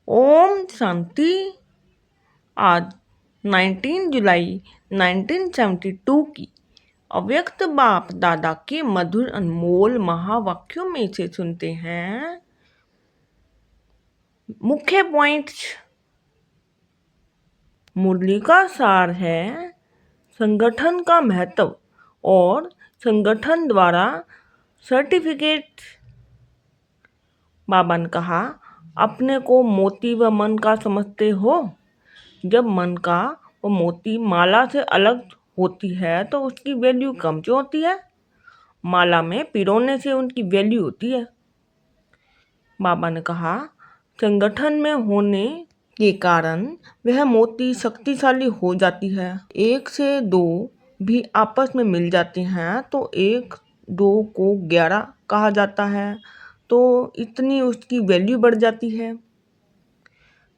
ओम शांति। आज 19 जुलाई 1972 की अव्यक्त बाप दादा के मधुर अनमोल महावाक्यों में से सुनते हैं। मुख्य पॉइंट्स। मुरली का सार है संगठन का महत्व और संगठन द्वारा सर्टिफिकेट। बाबा ने कहा, अपने को मोती व मन का समझते हो। जब मन का वो मोती माला से अलग होती है तो उसकी वैल्यू कम क्यों होती है? माला में पिरोने से उनकी वैल्यू होती है। बाबा ने कहा, संगठन में होने के कारण वह मोती शक्तिशाली हो जाती है। 1 से 2 भी आपस में मिल जाते हैं तो 1 2 को 11 कहा जाता है, तो इतनी उसकी वैल्यू बढ़ जाती है।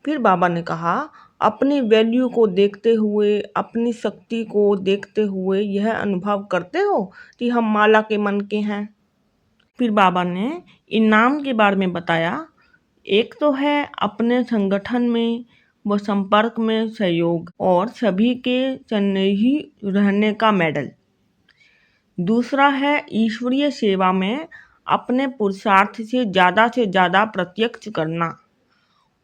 फिर बाबा ने कहा, अपनी वैल्यू को देखते हुए, अपनी शक्ति को देखते हुए यह अनुभव करते हो कि हम माला के मन के हैं। फिर बाबा ने इनाम के बारे में बताया। एक तो है अपने संगठन में व संपर्क में सहयोग और सभी के स्नेही रहने का मेडल। दूसरा है ईश्वरीय सेवा में अपने पुरुषार्थ से ज़्यादा प्रत्यक्ष करना।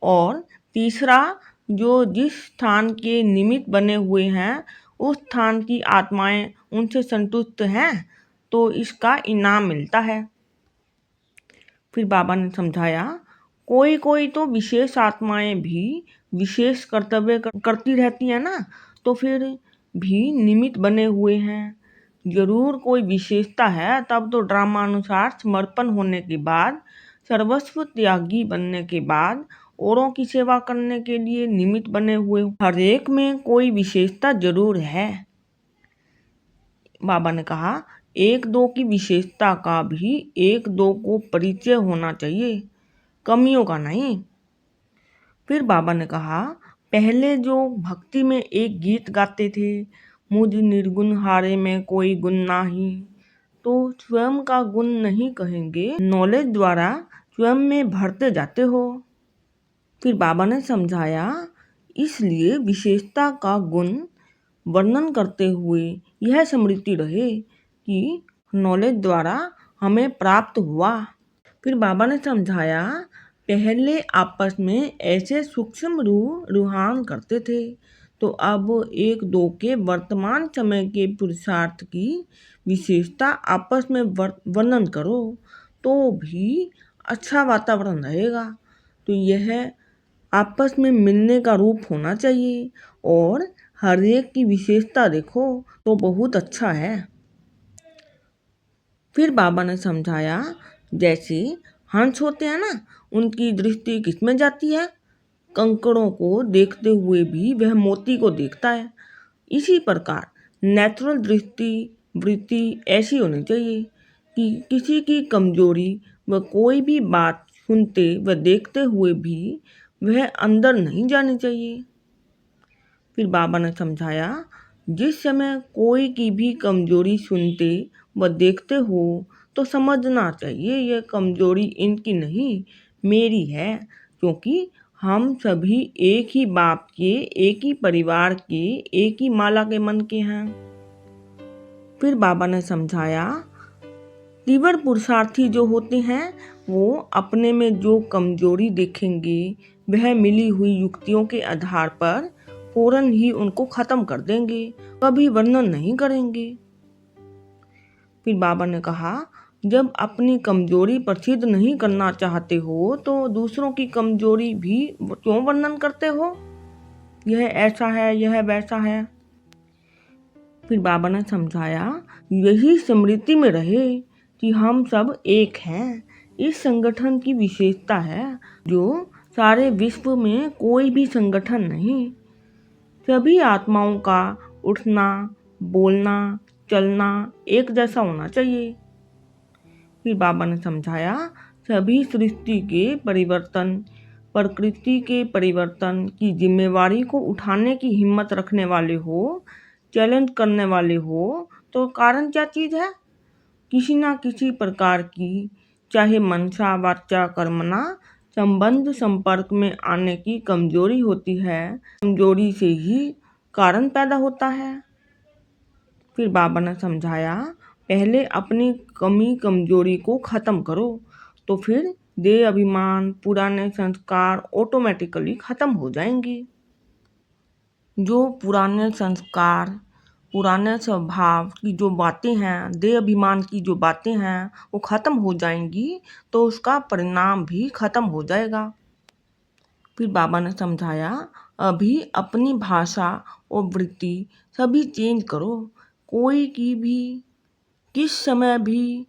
और तीसरा, जो जिस स्थान के निमित्त बने हुए हैं उस स्थान की आत्माएं उनसे संतुष्ट हैं तो इसका इनाम मिलता है। फिर बाबा ने समझाया, कोई तो विशेष आत्माएं भी विशेष कर्तव्य करती रहती है ना, तो फिर भी निमित्त बने हुए हैं। जरूर कोई विशेषता है, तब तो ड्रामा अनुसार समर्पण होने के बाद, सर्वस्व त्यागी बनने के बाद औरों की सेवा करने के लिए निमित्त बने हुए। हर एक में कोई विशेषता जरूर है। बाबा ने कहा, 1-2 की विशेषता का भी 1-2 को परिचय होना चाहिए, कमियों का नहीं। फिर बाबा ने कहा, पहले जो भक्ति में एक गीत गाते थे, मुझ निर्गुण हारे में कोई गुण नाही, तो स्वयं का गुण नहीं कहेंगे, नॉलेज द्वारा स्वयं में भरते जाते हो। फिर बाबा ने समझाया, इसलिए विशेषता का गुण वर्णन करते हुए यह स्मृति रहे कि नॉलेज द्वारा हमें प्राप्त हुआ। फिर बाबा ने समझाया, पहले आपस में ऐसे सूक्ष्म रूहान करते थे, तो अब 1-2 के वर्तमान समय के पुरुषार्थ की विशेषता आपस में वर्णन करो तो भी अच्छा वातावरण रहेगा। तो यह आपस में मिलने का रूप होना चाहिए और हर एक की विशेषता देखो तो बहुत अच्छा है। फिर बाबा ने समझाया, जैसे हंस होते हैं ना, उनकी दृष्टि किस में जाती है? कंकड़ों को देखते हुए भी वह मोती को देखता है। इसी प्रकार नेचुरल दृष्टि वृत्ति ऐसी होनी चाहिए कि किसी की कमजोरी व कोई भी बात सुनते व देखते हुए भी वह अंदर नहीं जानी चाहिए। फिर बाबा ने समझाया, जिस समय कोई की भी कमजोरी सुनते व देखते हो तो समझना चाहिए यह कमजोरी इनकी नहीं, मेरी है, क्योंकि हम सभी एक ही बाप के, एक ही परिवार के, एक ही माला के मन के हैं। फिर बाबा ने समझाया, तीव्र पुरुषार्थी जो होते हैं वो अपने में जो कमजोरी देखेंगे वह मिली हुई युक्तियों के आधार पर फौरन ही उनको खत्म कर देंगे, कभी वर्णन नहीं करेंगे। फिर बाबा ने कहा, जब अपनी कमजोरी प्रसिद्ध नहीं करना चाहते हो तो दूसरों की कमजोरी भी क्यों वर्णन करते हो? यह ऐसा है, यह वैसा है। फिर बाबा ने समझाया, यही स्मृति में रहे कि हम सब एक हैं। इस संगठन की विशेषता है जो सारे विश्व में कोई भी संगठन नहीं। सभी आत्माओं का उठना, बोलना, चलना एक जैसा होना चाहिए। फिर बाबा ने समझाया, सभी सृष्टि के परिवर्तन, प्रकृति के परिवर्तन की जिम्मेवारी को उठाने की हिम्मत रखने वाले हो, चैलेंज करने वाले हो, तो कारण क्या चीज़ है? किसी ना किसी प्रकार की, चाहे मनसा वाचा कर्मना, संबंध संपर्क में आने की कमजोरी होती है। कमजोरी से ही कारण पैदा होता है। फिर बाबा ने समझाया, पहले अपनी कमी कमजोरी को खत्म करो, तो फिर देह अभिमान, पुराने संस्कार ऑटोमेटिकली खत्म हो जाएंगे। जो पुराने संस्कार, पुराने स्वभाव की जो बातें हैं, देह अभिमान की जो बातें हैं, वो खत्म हो जाएंगी, तो उसका परिणाम भी खत्म हो जाएगा। फिर बाबा ने समझाया, अभी अपनी भाषा और वृत्ति सभी चेंज करो। कोई की भी, किस समय भी,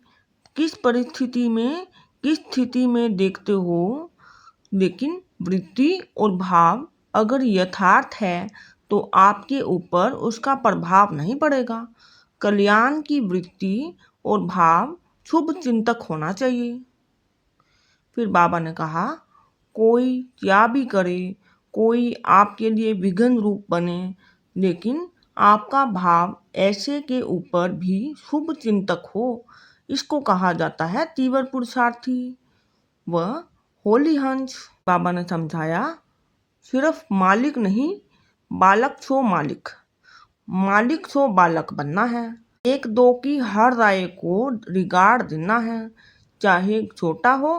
किस परिस्थिति में, किस स्थिति में देखते हो, लेकिन वृत्ति और भाव अगर यथार्थ है तो आपके ऊपर उसका प्रभाव नहीं पड़ेगा। कल्याण की वृत्ति और भाव शुभ चिंतक होना चाहिए। फिर बाबा ने कहा, कोई क्या भी करे, कोई आपके लिए विघ्न रूप बने, लेकिन आपका भाव ऐसे के ऊपर भी शुभ चिंतक हो, इसको कहा जाता है तीव्र पुरुषार्थी व होली हंस। बाबा ने समझाया, सिर्फ मालिक नहीं, बालक सो मालिक, मालिक सो बालक बनना है। एक दो की हर राय को रिगार्ड देना है, चाहे छोटा हो,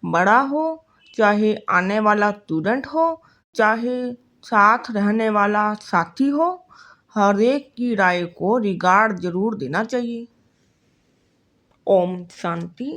बड़ा हो, चाहे आने वाला स्टूडेंट हो, चाहे साथ रहने वाला साथी हो, हर एक की राय को रिगार्ड जरूर देना चाहिए। ओम शांति।